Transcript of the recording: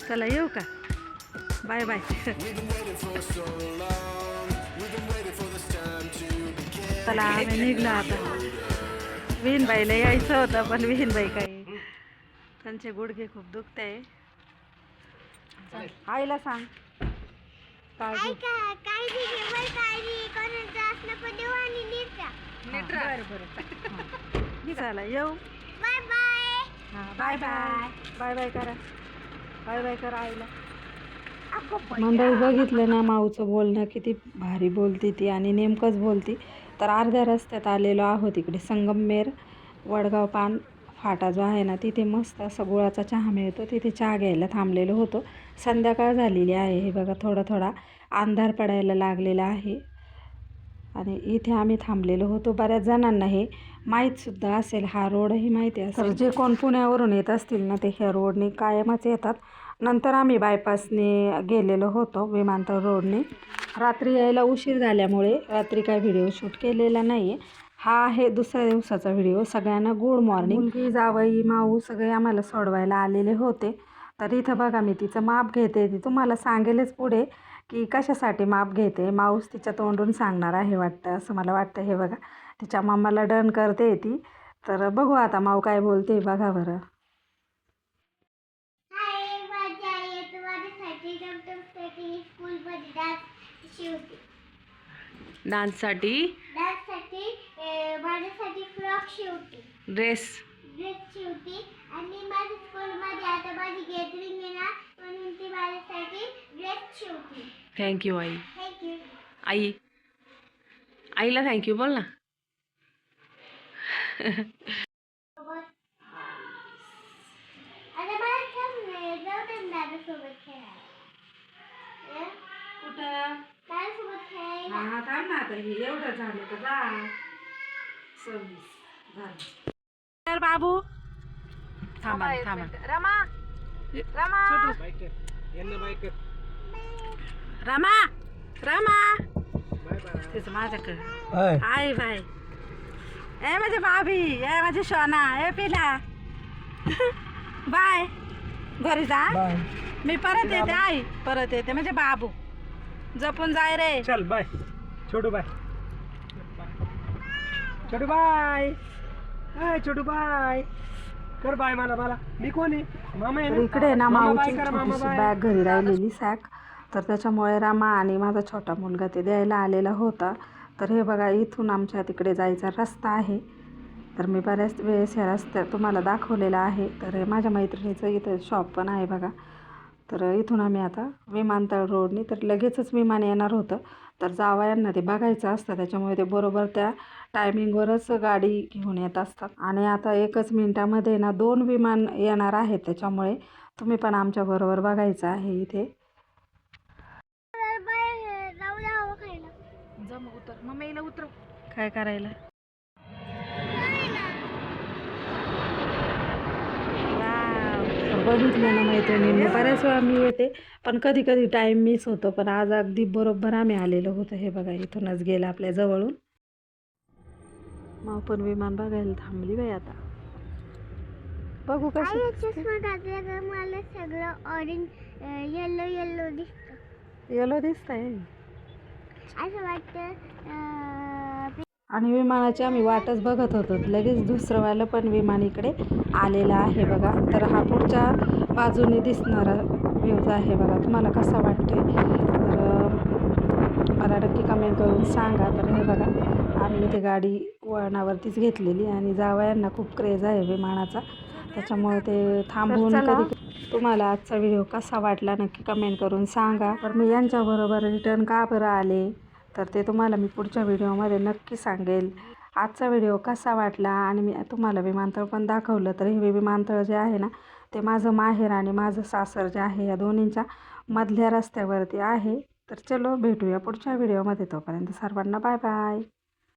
चला येऊ का? Bye bye. चला आम्ही निघलो आता. विहीनबाईला यायचं होतं पण विहीनबाई काही त्यांचे गुडघे खूप दुखत आहे. आईला सांग काळजी. चला येऊ. Bye bye. बाय बाय करा. बाय बाय करा आईला. मंडळी बघितलं ना माऊचं बोलणं किती भारी बोलती ती आणि नेमकंच बोलती. तर अर्ध्या रस्त्यात आलेलो आहोत. इकडे संगमनेर वडगाव पान फाटा जो आहे ना तिथे मस्त असा गुळाचा चहा मिळतो. तिथे चहा घ्यायला थांबलेलो होतो. संध्याकाळ झालेली आहे. हे बघा थोडा थोडा अंधार पडायला लागलेला आहे आणि इथे आम्ही थांबलेलो होतो. बऱ्याच जणांना हे माहीतसुद्धा असेल, हा रोडही माहिती असेल. तर जे कोण पुण्यावरून येत असतील ना ते ह्या रोडने कायमच येतात. नंतर आम्ही बायपासने गेलेलो होतो विमानतळ रोडने. रात्री यायला उशीर झाल्यामुळे रात्री काय व्हिडिओ शूट केलेला नाही आहे. हा आहे दुसऱ्या दिवसाचा व्हिडिओ. सगळ्यांना गुड मॉर्निंग. मुलगी जावई माऊ सगळे आम्हाला सोडवायला आलेले होते. तर इथं बघा मी तिचं माप घेते. ती तुम्हाला सांगेलच पुढे की कशासाठी माप घेते. माऊस तिच्या तोंडून सांगणार आहे वाटतं, असं मला वाटतं. हे बघा तिच्या मम्माला डन करते ती. तर बघू आता माऊ काय बोलते बघा बरं. डान्ससाठी माझ्यासाठी फ्रॉक शिवते, ड्रेस शिवते आणि माझ्या स्कूलमध्ये आता माझी गॅदरिंग आहे ना म्हणून ती माझ्यासाठी ड्रेस शिवते. थँक्यू आई. थँक्यू आईला थँक्यू बोल ना. आता मला जाऊ दे दादासोबत खेळायला. कुठं दादासोबत खेळायला. हा थांब ना आता. हे एवढं झालं तर जा. 26 झालं. तर बाबू थांबा थांबा. रमा रमा रमा तिचं माझ्याकडे आई बाय. ए माझी भाभी, ए माझी सोना, ए पिला. बाय. घरी जा. मी परत येते आई. परत येते म्हणजे बाबू. जपून जाय रे. चल बाय छोटू. बाय छोटू. बाय हाय छोटू. बाय कर बाय. मला मी कोण आहे? मामा आहे ना. इकडे ना माऊची छोटीशी बॅग घरी राहिलेली सॅक. तर त्याच्यामुळे रामा आणि माझा छोटा मुलगा ते द्यायला आलेला होता. तर हे बघा इथून आमच्या तिकडे जायचा रस्ता आहे. तर मी बऱ्याच वेळेस ह्या रस्त्यात तुम्हाला दाखवलेला आहे. तर हे माझ्या मैत्रिणीचं इथं शॉप पण आहे बघा. तर इथून आम्ही आता विमानतळ रोडने. तर लगेचच विमान येणार होतं. तर जावयांना ते बघायचं असतं त्याच्यामुळे ते बरोबर त्या टायमिंगवरच गाडी घेऊन येत असतात. आणि आता 1च मिनिटामध्ये ना 2 विमान येणार आहेत. त्याच्यामुळे तुम्ही पण आमच्याबरोबर बघायचं आहे इथे. जम उतर मम्मीला उतर. काय करायला बघितलं ना मैत्रिणींनी. बऱ्याच वेळा मी येते पण कधी कधी टाईम मिस होतो. पण आज अगदी बरोबर आम्ही आलेलो होतो. हे बघा इथूनच गेलं आपल्या जवळून. मग पण विमान बघायला थांबली बाई आता. बघू कशी. मला सगळं ऑरेंज येलो दिसतं. येलो दिसतंय असं वाटतं. आणि विमानाची आम्ही वाटच बघत होतो. लगेच दुसरंवालं पण विमान इकडे आलेलं आहे बघा. तर हा पुढच्या बाजूने दिसणारा व्ह्यूज आहे बघा. तुम्हाला कसा वाटतोय तर मला नक्की कमेंट करून सांगा. तर हे बघा आम्ही इथे गाडी वळणावरतीच घेतलेली आणि जावयांना खूप क्रेज आहे विमानाचा. त्याच्यामुळे ते थांबवून कधी. तुम्हाला आजचा व्हिडिओ कसा वाटला नक्की कमेंट करून सांगा. तर मी यांच्याबरोबर रिटर्न का बरं आले तर ते तुम्हाला मी पुढच्या व्हिडिओमध्ये नक्की सांगेल. आजचा व्हिडिओ कसा वाटला आणि मी तुम्हाला विमानतळ पण दाखवलं. तर हे विमानतळ जे आहे ना ते माझं माहेर आणि माझं सासर जे आहे या दोन्हींच्या मधल्या रस्त्यावरती आहे. तर चलो भेटूया पुढच्या व्हिडिओमध्ये. तोपर्यंत सर्वांना बाय बाय.